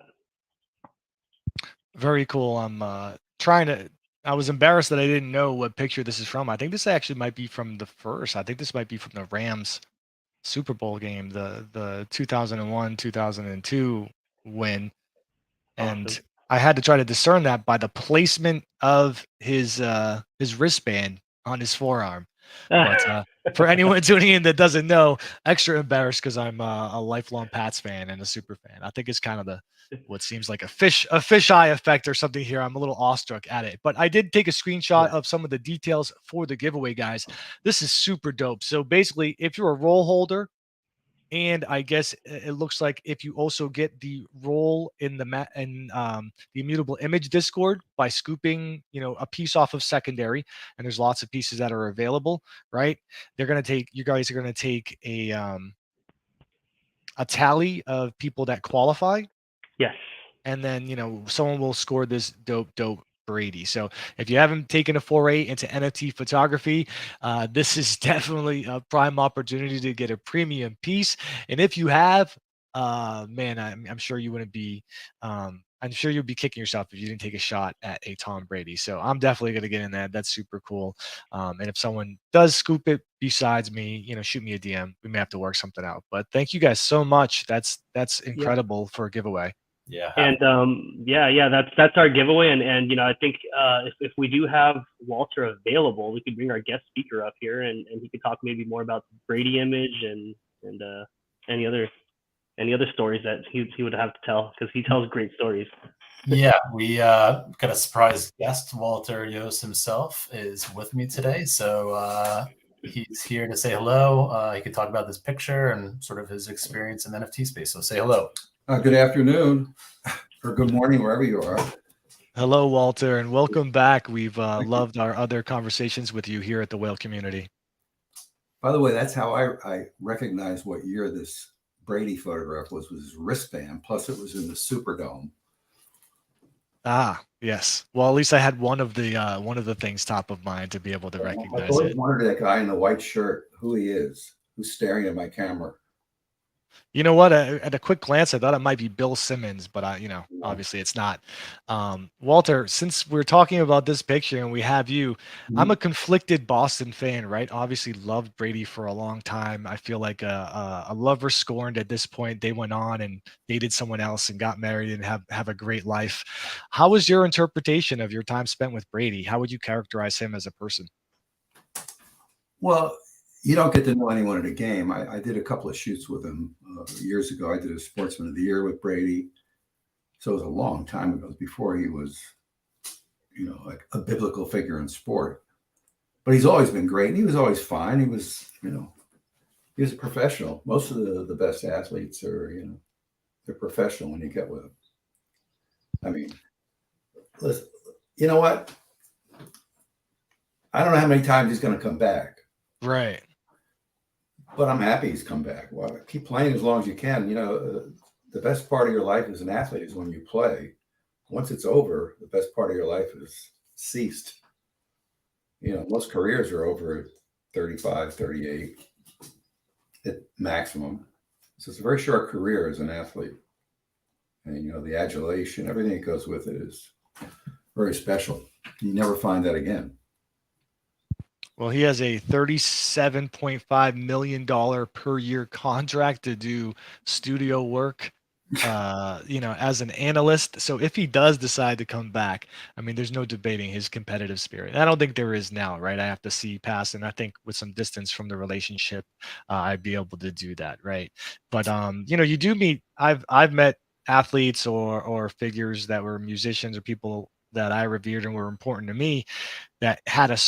Very cool. I'm trying to I was embarrassed that I didn't know what picture this is from. I think this actually might be from the first. I think this might be from the Rams Super Bowl game, the 2001 2002 win. Awesome. And I had to try to discern that by the placement of his wristband on his forearm. But for anyone tuning in that doesn't know, extra embarrassed because I'm a lifelong Pats fan and a super fan. I think it's kind of the what seems like a fisheye effect or something here. I'm a little awestruck at it. But I did take a screenshot Yeah. of some of the details for the giveaway, guys. This is super dope. So basically, if you're a role holder, and I guess it looks like if you also get the role in the Immutable Image Discord by scooping, a piece off of secondary, and there's lots of pieces that are available, right? You guys are gonna take a tally of people that qualify, Yes. and then someone will score this dope Brady. So if you haven't taken a foray into NFT photography, this is definitely a prime opportunity to get a premium piece. And if you have, man, I'm sure you wouldn't be. I'm sure you'd be kicking yourself if you didn't take a shot at a Tom Brady. So I'm definitely going to get in that. That's super cool. And if someone does scoop it besides me, shoot me a DM. We may have to work something out. But thank you guys so much. That's Yeah. incredible for a giveaway. Yeah. And yeah, that's our giveaway. And I think if we do have Walter available, we could bring our guest speaker up here, and he could talk maybe more about the Brady image and any other stories that he would have to tell, because he tells great stories. Yeah, we got a surprise guest. Walter Yost himself is with me today, so he's here to say hello. He could talk about this picture and sort of his experience in the NFT space. So say hello. Good afternoon, or good morning, wherever you are. Hello, Walter, and welcome back. We've loved our other conversations with you here at the Whale Community. By the way, that's how I recognize what year this Brady photograph was his wristband. Plus, it was in the Superdome. Ah, yes. Well, at least I had one of the things top of mind to be able to recognize I've always it. wondered that guy in the white shirt, who he is, who's staring at my camera. You know what? At a quick glance, I thought it might be Bill Simmons, but obviously it's not. Walter, since we're talking about this picture and we have you, I'm a conflicted Boston fan, right? Obviously loved Brady for a long time. I feel like a lover scorned at this point. They went on and dated someone else and got married and have a great life. How was your interpretation of your time spent with Brady? How would you characterize him as a person? Well, you don't get to know anyone at a game. I did a couple of shoots with him years ago. I did a Sportsman of the Year with Brady. So it was a long time ago, before he was, like a biblical figure in sport. But he's always been great. And he was always fine. He was, he was a professional. Most of the best athletes are, they're professional when you get with them. I mean, listen, you know what? I don't know how many times he's going to come back. Right. But I'm happy he's come back. Well, keep playing as long as you can. The best part of your life as an athlete is when you play. Once it's over, the best part of your life is ceased. Most careers are over at 35, 38 at maximum. So it's a very short career as an athlete. And, the adulation, everything that goes with it is very special. You never find that again. Well, he has a $37.5 million per year contract to do studio work, as an analyst. So if he does decide to come back, I mean, there's no debating his competitive spirit. I don't think there is now, right? I have to see past, and I think with some distance from the relationship, I'd be able to do that, right? But you do meet. I've met athletes or figures that were musicians or people that I revered and were important to me that had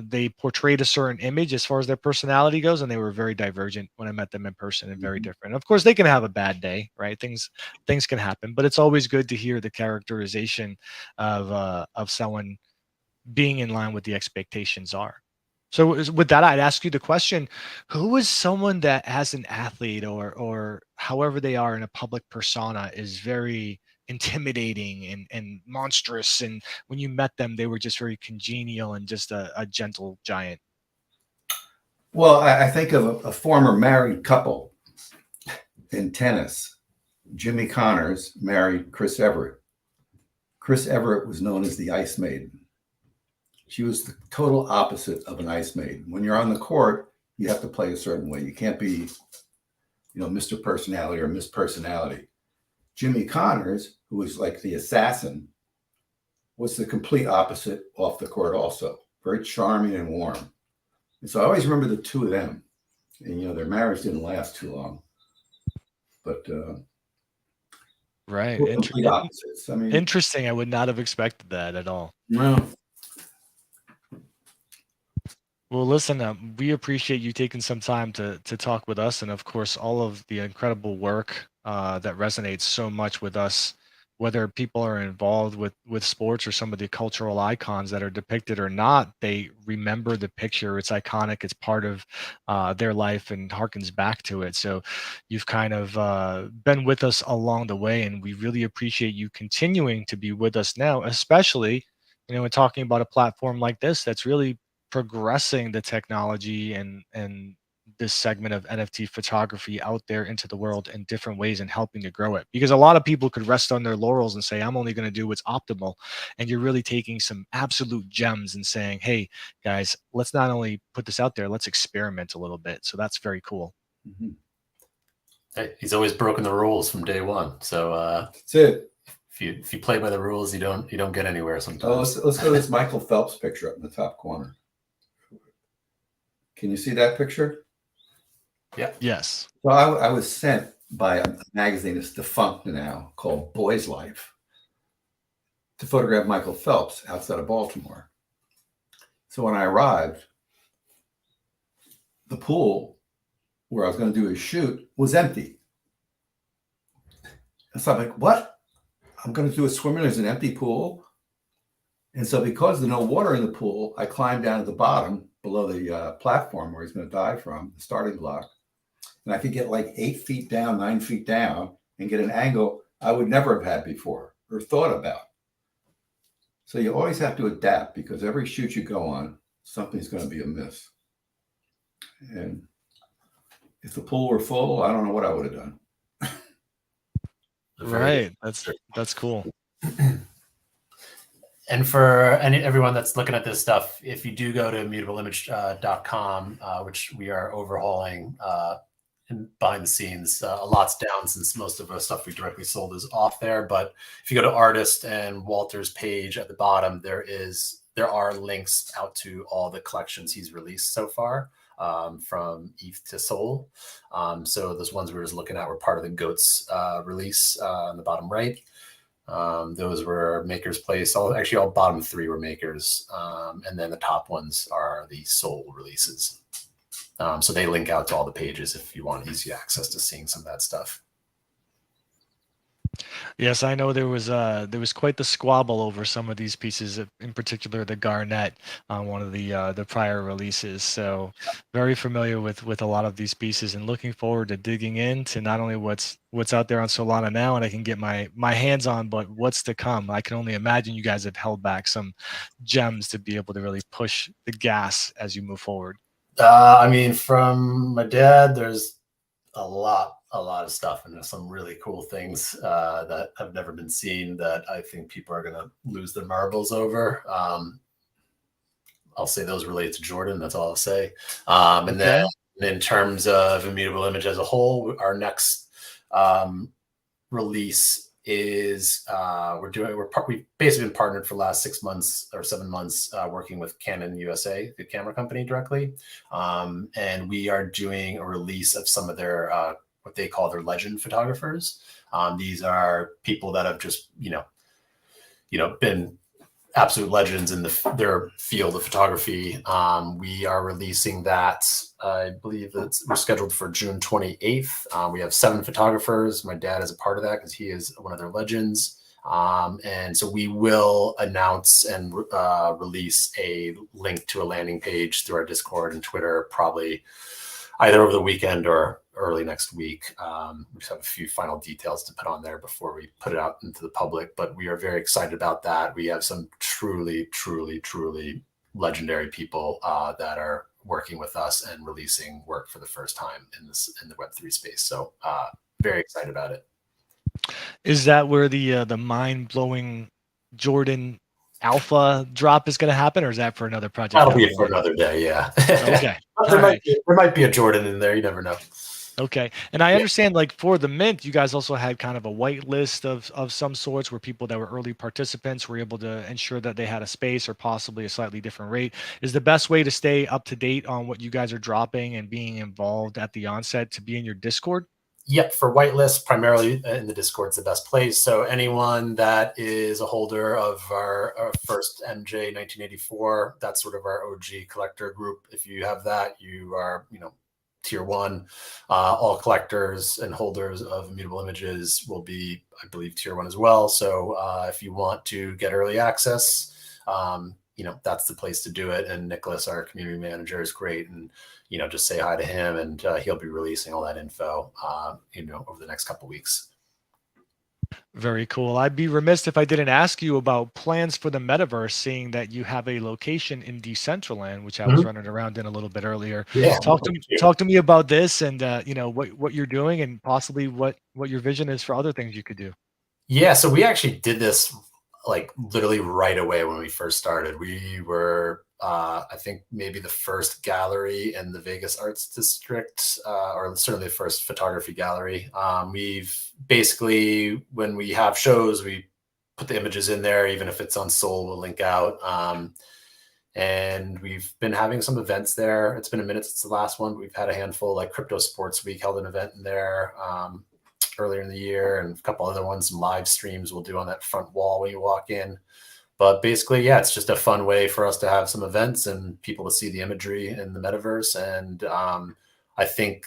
they portrayed a certain image as far as their personality goes, and they were very divergent when I met them in person and very different. Of course, they can have a bad day, right? Things can happen, but it's always good to hear the characterization of someone being in line with the expectations are. So with that, I'd ask you the question: who is someone that, as an athlete or however they are in a public persona, is very intimidating and monstrous, and when you met them they were just very congenial and just a gentle giant? Well, I think of a former married couple in tennis. Jimmy Connors married Chris Everett. Chris Everett was known as the Ice Maiden. She was the total opposite of an ice maiden. When you're on the court, you have to play a certain way. You can't be, Mr. Personality or Miss Personality. Jimmy Connors, who was like the assassin, was the complete opposite off the court also. Very charming and warm. And so I always remember the two of them. And, their marriage didn't last too long. But Right. complete opposites. I mean, Interesting. I would not have expected that at all. no. Well, listen, we appreciate you taking some time to talk with us, and of course, all of the incredible work that resonates so much with us, whether people are involved with sports or some of the cultural icons that are depicted or not. They remember the picture. It's iconic. It's part of their life and harkens back to it. So, you've kind of been with us along the way, and we really appreciate you continuing to be with us now, especially, in talking about a platform like this that's really progressing the technology and this segment of NFT photography out there into the world in different ways and helping to grow it. Because a lot of people could rest on their laurels and say, I'm only going to do what's optimal. And you're really taking some absolute gems and saying, hey, guys, let's not only put this out there, let's experiment a little bit. So that's very cool. Mm-hmm. Hey, he's always broken the rules from day one. So that's it. If you play by the rules, you don't get anywhere sometimes. Oh, let's go to this Michael Phelps picture up in the top corner. Can you see that picture? Yeah. Yes. So I was sent by a magazine that's defunct now called Boy's Life to photograph Michael Phelps outside of Baltimore. So when I arrived, the pool where I was going to do a shoot was empty. And so I'm like, what? I'm going to do a swim in. There's an empty pool. And so because there's no water in the pool, I climbed down to the bottom below the platform where he's going to dive from, the starting block. And I could get like 8 feet down, 9 feet down and get an angle I would never have had before or thought about. So you always have to adapt because every shoot you go on, something's going to be amiss. And if the pool were full, I don't know what I would have done. Right. That's cool. And for everyone that's looking at this stuff, if you do go to immutableimage.com, which we are overhauling behind the scenes, a lot's down since most of the stuff we directly sold is off there. But if you go to artist and Walter's page at the bottom, there are links out to all the collections he's released so far, from ETH to Soul. So those ones we were just looking at were part of the Goats release on the bottom right. Those were Maker's Place. Actually, all bottom 3 were Makers. And then the top ones are the Soul releases. So they link out to all the pages if you want easy access to seeing some of that stuff. Yes, I know there was quite the squabble over some of these pieces, in particular the Garnet on one of the prior releases. So very familiar with a lot of these pieces, and looking forward to digging into not only what's out there on Solana now and I can get my hands on, but what's to come. I can only imagine you guys have held back some gems to be able to really push the gas as you move forward. I mean, from my dad, there's a lot of stuff, and there's some really cool things that have never been seen that I think people are going to lose their marbles over. I'll say those relate to Jordan. That's all I'll say. And then in terms of Immutable Image as a whole, our next release is we've basically been partnered for the last 6 months or 7 months working with Canon USA, the camera company, directly. And we are doing a release of some of their what they call their legend photographers. These are people that have just been absolute legends in their field of photography. We are releasing that. I believe we're scheduled for June 28th. We have 7 photographers. My dad is a part of that because he is one of their legends. And so we will announce and release a link to a landing page through our Discord and Twitter, probably either over the weekend or early next week. We just have a few final details to put on there before we put it out into the public, but we are very excited about that. We have some truly, truly, truly legendary people that are working with us and releasing work for the first time in the Web3 space. So very excited about it. Is that where the mind-blowing Jordan Alpha drop is going to happen, or is that for another project? That'll be for another day. Yeah. Okay. There might be a Jordan in there. You never know. Okay. And I understand, like, for the Mint, you guys also had kind of a white list of some sorts where people that were early participants were able to ensure that they had a space or possibly a slightly different rate. Is the best way to stay up to date on what you guys are dropping and being involved at the onset to be in your Discord? Yep, for whitelist, primarily in the Discord's the best place. So anyone that is a holder of our first MJ 1984, that's sort of our OG collector group. If you have that, you are, tier one. All collectors and holders of Immutable Images will be, I believe, tier one as well. So if you want to get early access, that's the place to do it. And Nicholas, our community manager, is great. And, just say hi to him, and he'll be releasing all that info, over the next couple of weeks. Very cool. I'd be remiss if I didn't ask you about plans for the metaverse, seeing that you have a location in Decentraland, which I was running around in a little bit earlier. Yeah. Talk to me about this, and what you're doing, and possibly what your vision is for other things you could do. Yeah, so we actually did this like literally right away when we first started. We were I think maybe the first gallery in the Vegas Arts District, or certainly the first photography gallery. We've basically, when we have shows, we put the images in there, even if it's on Soul, we'll link out. And we've been having some events there. It's been a minute since the last one. We've had a handful, like Crypto Sports Week held an event in there earlier in the year, and a couple other ones, some live streams we'll do on that front wall when you walk in. But basically, yeah, it's just a fun way for us to have some events and people to see the imagery in the metaverse. And I think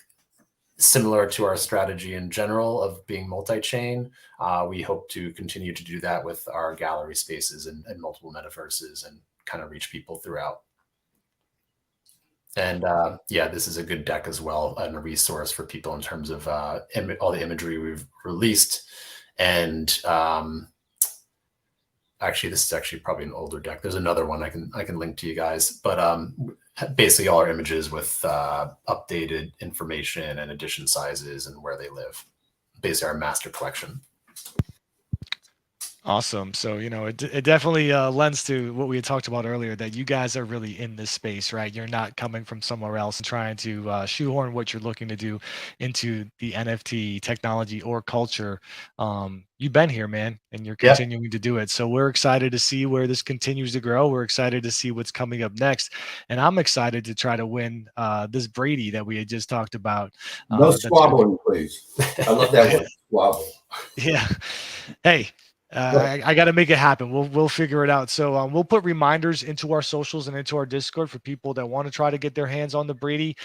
similar to our strategy in general of being multi-chain, we hope to continue to do that with our gallery spaces and multiple metaverses and kind of reach people throughout. And yeah, this is a good deck as well, and a resource for people in terms of all the imagery we've released. And actually, this is actually probably an older deck. There's another one I can link to you guys, but basically all our images with updated information and edition sizes and where they live. Basically our master collection. Awesome. So, it definitely lends to what we had talked about earlier, that you guys are really in this space, right? You're not coming from somewhere else and trying to shoehorn what you're looking to do into the NFT technology or culture. You've been here, man, and you're continuing to do it. So we're excited to see where this continues to grow. We're excited to see what's coming up next. And I'm excited to try to win this Brady that we had just talked about. No squabbling, please. I love that word, squabble. Yeah. Hey. I got to make it happen. We'll figure it out. So we'll put reminders into our socials and into our Discord for people that want to try to get their hands on the Brady.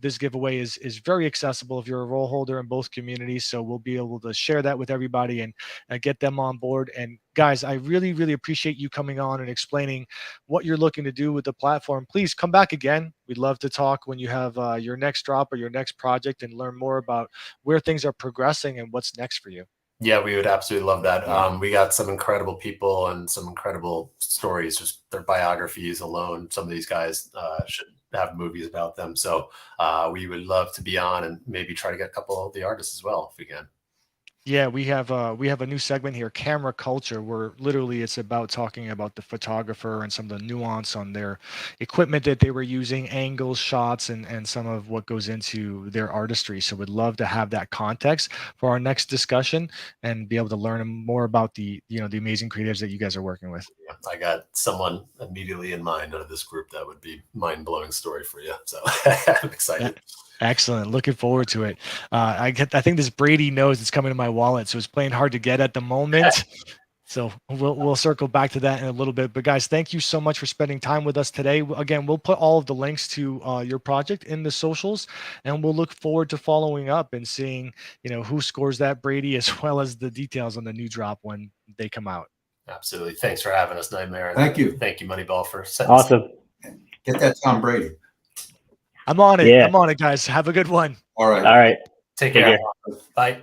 This giveaway is very accessible if you're a role holder in both communities. So we'll be able to share that with everybody and get them on board. And guys, I really, really appreciate you coming on and explaining what you're looking to do with the platform. Please come back again. We'd love to talk when you have your next drop or your next project and learn more about where things are progressing and what's next for you. Yeah, we would absolutely love that. We got some incredible people and some incredible stories, just their biographies alone. Some of these guys should have movies about them. So we would love to be on and maybe try to get a couple of the artists as well if we can. Yeah, we have a new segment here, Camera Culture, where literally it's about talking about the photographer and some of the nuance on their equipment that they were using, angles, shots, and some of what goes into their artistry. So we'd love to have that context for our next discussion and be able to learn more about the amazing creatives that you guys are working with. Yeah, I got someone immediately in mind out of this group that would be mind-blowing story for you. So I'm excited. Excellent. Looking forward to it. I think this Brady knows it's coming to my wallet, so it's playing hard to get at the moment. So we'll circle back to that in a little bit. But guys, thank you so much for spending time with us today. Again, we'll put all of the links to your project in the socials, and we'll look forward to following up and seeing who scores that Brady, as well as the details on the new drop when they come out. Absolutely. Thanks for having us, Nightmare. Thank you. Thank you, Moneyball, for awesome. Get that Tom Brady. I'm on it. Yeah. I'm on it, guys. Have a good one. All right. All right. Take care. Bye.